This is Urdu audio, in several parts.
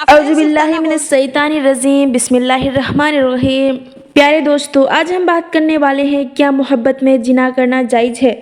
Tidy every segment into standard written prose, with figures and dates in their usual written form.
اعوذ باللہ من الشیطان الرجیم، بسم اللہ الرحمن الرحیم۔ پیارے دوستو، آج ہم بات کرنے والے ہیں کیا محبت میں زنا کرنا جائز ہے؟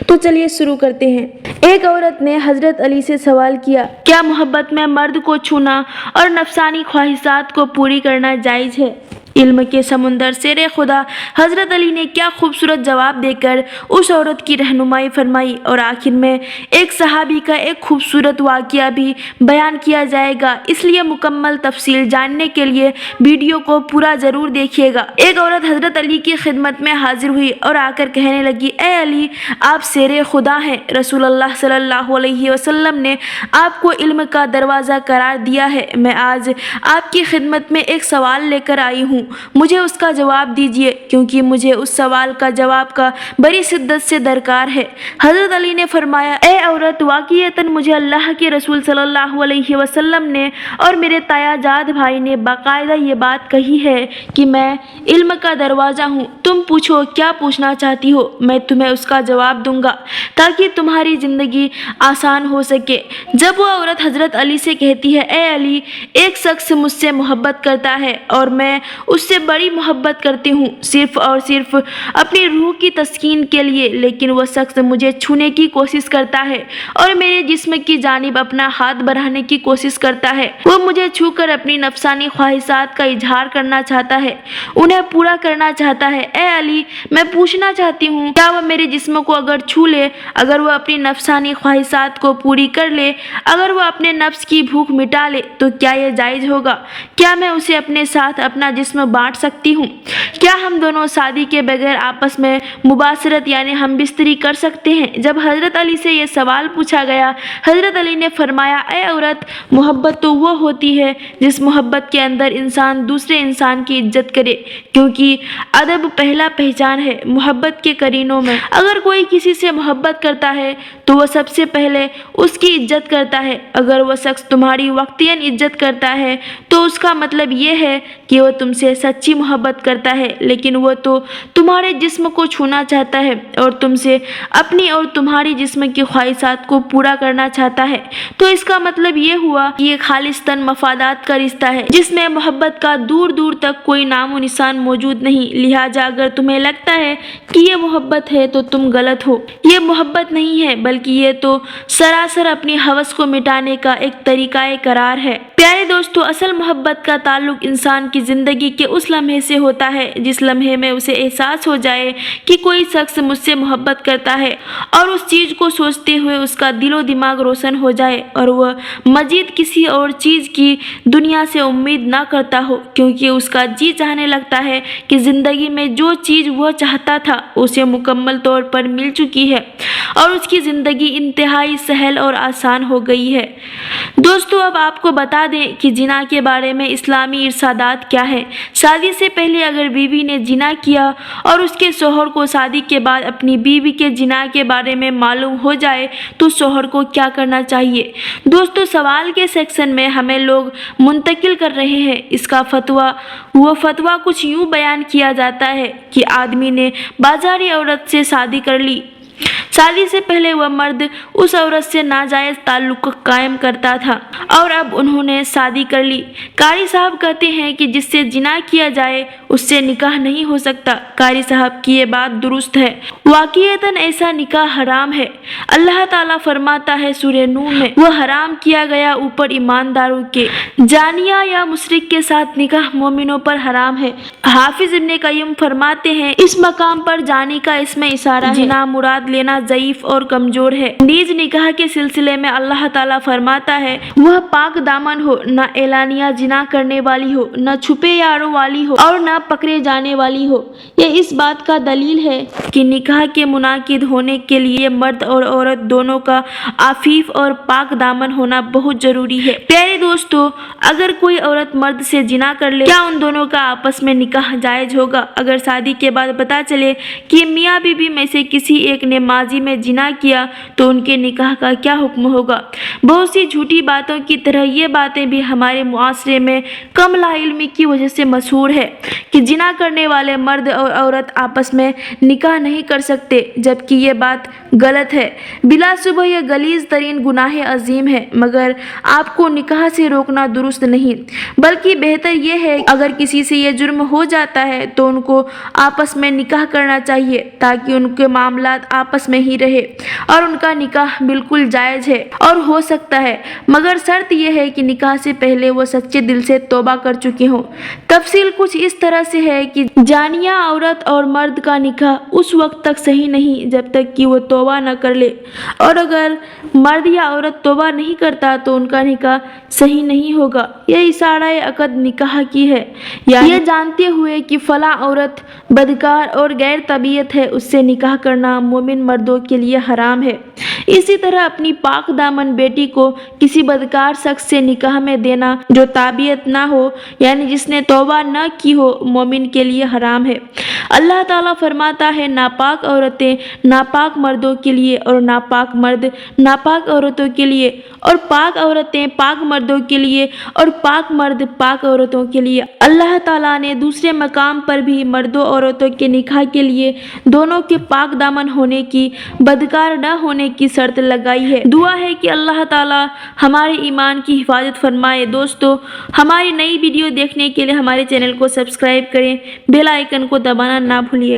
تو چلیے شروع کرتے ہیں۔ ایک عورت نے حضرت علی سے سوال کیا، کیا محبت میں مرد کو چھونا اور نفسانی خواہشات کو پوری کرنا جائز ہے؟ علم کے سمندر شیر خدا حضرت علی نے کیا خوبصورت جواب دے کر اس عورت کی رہنمائی فرمائی، اور آخر میں ایک صحابی کا ایک خوبصورت واقعہ بھی بیان کیا جائے گا، اس لیے مکمل تفصیل جاننے کے لیے ویڈیو کو پورا ضرور دیکھیے گا۔ ایک عورت حضرت علی کی خدمت میں حاضر ہوئی اور آ کر کہنے لگی، اے علی، آپ شیر خدا ہیں۔ رسول اللہ صلی اللہ علیہ وسلم نے آپ کو علم کا دروازہ قرار دیا ہے۔ میں آج آپ کی خدمت میں ایک سوال لے کر آئی ہوں، مجھے اس کا جواب دیجیے، کیونکہ مجھے اس سوال کا جواب کا بڑی شدت سے درکار ہے۔ حضرت علی نے فرمایا، اے عورت، واقعتاً مجھے اللہ کے رسول صلی اللہ علیہ وسلم نے اور میرے تایا جاد بھائی نے باقاعدہ یہ بات کہی ہے کہ میں علم کا دروازہ ہوں۔ تم پوچھو، کیا پوچھنا چاہتی ہو، میں تمہیں اس کا جواب دوں گا تاکہ تمہاری زندگی آسان ہو سکے۔ جب وہ عورت حضرت علی سے کہتی ہے، اے علی، ایک شخص مجھ سے محبت کرتا ہے اور میں اس سے بڑی محبت کرتی ہوں، صرف اور صرف اپنی روح کی تسکین کے لیے، لیکن وہ شخص مجھے چھونے کی کوشش کرتا ہے اور میرے جسم کی جانب اپنا ہاتھ بڑھانے کی کوشش کرتا ہے۔ وہ مجھے چھو کر اپنی نفسانی خواہشات کا اظہار کرنا چاہتا ہے، انہیں پورا کرنا چاہتا ہے۔ اے علی، میں پوچھنا چاہتی ہوں، کیا وہ میرے جسم کو اگر چھو لے، اگر وہ اپنی نفسانی خواہشات کو پوری کر لے، اگر وہ اپنے نفس کی بھوک مٹا لے، تو کیا یہ جائز ہوگا؟ کیا میں اسے اپنے ساتھ اپنا جسم بانٹ سکتی ہوں؟ کیا ہم دونوں شادی کے بغیر آپس میں مباشرت یعنی ہم بستری کر سکتے ہیں؟ جب حضرت علی سے یہ سوال پوچھا گیا، حضرت علی نے فرمایا، اے عورت، محبت تو وہ ہوتی ہے جس محبت کے اندر انسان دوسرے انسان کی عزت کرے، کیونکہ ادب پہلا پہچان ہے محبت کے قرینوں میں۔ اگر کوئی کسی سے محبت کرتا ہے تو وہ سب سے پہلے اس کی عزت کرتا ہے۔ اگر وہ شخص تمہاری وقتاً عزت کرتا ہے تو اس کا مطلب یہ ہے کہ وہ تم سے سچی محبت کرتا ہے، لیکن وہ تو تمہارے جسم کو چھونا چاہتا ہے اور تم سے اپنی اور تمہاری جسم کی خواہشات کو پورا کرنا چاہتا ہے، تو اس کا مطلب یہ ہوا کہ یہ خالصتاً مفادات کا رشتہ ہے جس میں محبت کا دور دور تک کوئی نام و نشان موجود نہیں۔ لہٰذا اگر تمہیں لگتا ہے کہ یہ محبت ہے تو تم غلط ہو، یہ محبت نہیں ہے، بلکہ یہ تو سراسر اپنی ہوس کو مٹانے کا ایک طریقہ قرار ہے۔ پیارے دوستو، اصل محبت کا تعلق انسان کی زندگی کے اس لمحے سے ہوتا ہے جس لمحے میں اسے احساس ہو جائے کہ کوئی شخص مجھ سے محبت کرتا ہے، اور اس چیز کو سوچتے ہوئے اس کا دل و دماغ روشن ہو جائے اور وہ مزید کسی اور چیز کی دنیا سے امید نہ کرتا ہو، کیونکہ اس کا جی چاہنے لگتا ہے کہ زندگی میں جو چیز وہ چاہتا تھا اسے مکمل طور پر مل چکی ہے اور اس کی زندگی انتہائی سہل اور آسان ہو گئی ہے۔ دوستو، اب آپ کو بتا دیں کہ زنا کے بارے میں اسلامی ارشادات کیا ہیں۔ شادی سے پہلے اگر بیوی نے زنا کیا اور اس کے شوہر کو شادی کے بعد اپنی بیوی کے زنا کے بارے میں معلوم ہو جائے تو شوہر کو کیا کرنا چاہیے؟ دوستو، سوال کے سیکشن میں ہمیں لوگ منتقل کر رہے ہیں اس کا فتویٰ۔ وہ فتویٰ کچھ یوں بیان کیا جاتا ہے کہ آدمی نے بازاری عورت سے شادی کر لی، شادی سے پہلے وہ مرد اس عورت سے ناجائز تعلق قائم کرتا تھا اور اب انہوں نے شادی کر لی۔ قاری صاحب کہتے ہیں کہ جس سے زنا کیا جائے اس سے نکاح نہیں ہو سکتا۔ قاری صاحب کی یہ بات درست ہے، واقعتاً ایسا نکاح حرام ہے۔ اللہ تعالیٰ فرماتا ہے سورہ نور میں، وہ حرام کیا گیا اوپر ایمانداروں کے، زانیہ یا مشرک کے ساتھ نکاح مومنوں پر حرام ہے۔ حافظ ابن قیم فرماتے ہیں، اس مقام پر جانی کا اس میں اشارہ ہے، زنا مراد لینا ضعیف اور کمزور ہے۔ نیز نکاح کے سلسلے میں اللہ تعالیٰ فرماتا ہے، وہ پاک دامن ہو، نہ اعلانیہ زنا کرنے والی ہو، نہ چھپے یاروں والی ہو اور نہ پکڑے جانے والی ہو۔ یہ اس بات کا دلیل ہے کہ نکاح کے منعقد ہونے کے لیے مرد اور عورت دونوں کا عفیف اور پاک دامن ہونا بہت ضروری ہے۔ پیارے دوستو، اگر کوئی عورت مرد سے زنا کر لے، کیا ان دونوں کا آپس میں نکاح جائز ہوگا؟ اگر شادی کے بعد پتہ چلے کہ میاں بیوی میں سے کسی ایک نے ماضی ماضی میں جنا کیا تو ان کے نکاح کا کیا حکم ہوگا۔ بہت سی جھوٹی باتوں کی طرح یہ باتیں بھی ہمارے معاشرے میں کم لا علمی کی وجہ سے مشہور ہے کہ جنا کرنے والے مرد اور عورت آپس میں نکاح نہیں کر سکتے، جبکہ یہ بات غلط ہے۔ بلا شبہ یہ غلیظ ترین گناہ عظیم ہے، مگر آپ کو نکاح سے روکنا درست نہیں، بلکہ بہتر یہ ہے اگر کسی سے یہ جرم ہو جاتا ہے تو ان کو آپس میں نکاح کرنا چاہیے تاکہ ان کے معاملات آپس میں ہی رہے، اور ان کا نکاح بالکل جائز ہے اور ہو سکتا ہے، مگر شرط یہ ہے کہ نکاح سے پہلے وہ سچے دل سے توبہ کر چکے ہوں۔ تفصیل کچھ اس طرح سے ہے کہ جانیہ عورت اور مرد کا نکاح اس وقت تک صحیح نہیں جب تک کہ وہ توبہ نہ کر لے، اور اگر مرد یا عورت توبہ نہیں کرتا تو ان کا نکاح صحیح نہیں ہوگا۔ یہ اشارہ عقد نکاح کی ہے، یعنی یہ جانتے ہوئے کہ فلاں عورت بدکار اور غیر طبیعت ہے، اس سے نکاح کرنا مومن مردوں کے لیے حرام ہے۔ اسی طرح اپنی پاک دامن بیٹی کو کسی بدکار شخص سے نکاح میں دینا جو طبیعت نہ ہو، یعنی جس نے توبہ نہ کی ہو، مومن کے لیے حرام ہے۔ اللہ تعالیٰ فرماتا ہے، ناپاک عورتیں ناپاک مردوں کے لیے اور ناپاک مرد ناپاک عورتوں کے لیے، اور پاک عورتیں پاک مردوں کے لیے اور پاک مرد پاک عورتوں کے لیے۔ اللہ تعالیٰ نے دوسرے مقام پر بھی مردوں عورتوں کے نکاح کے لیے دونوں کے پاک دامن ہونے کی، بدکار نہ ہونے کی شرط لگائی ہے۔ دعا ہے کہ اللہ تعالیٰ ہمارے ایمان کی حفاظت فرمائے۔ دوستو، ہماری نئی ویڈیو دیکھنے کے لیے ہمارے چینل کو سبسکرائب کریں، بیل آئیکن کو دبانا نہ بھولیے۔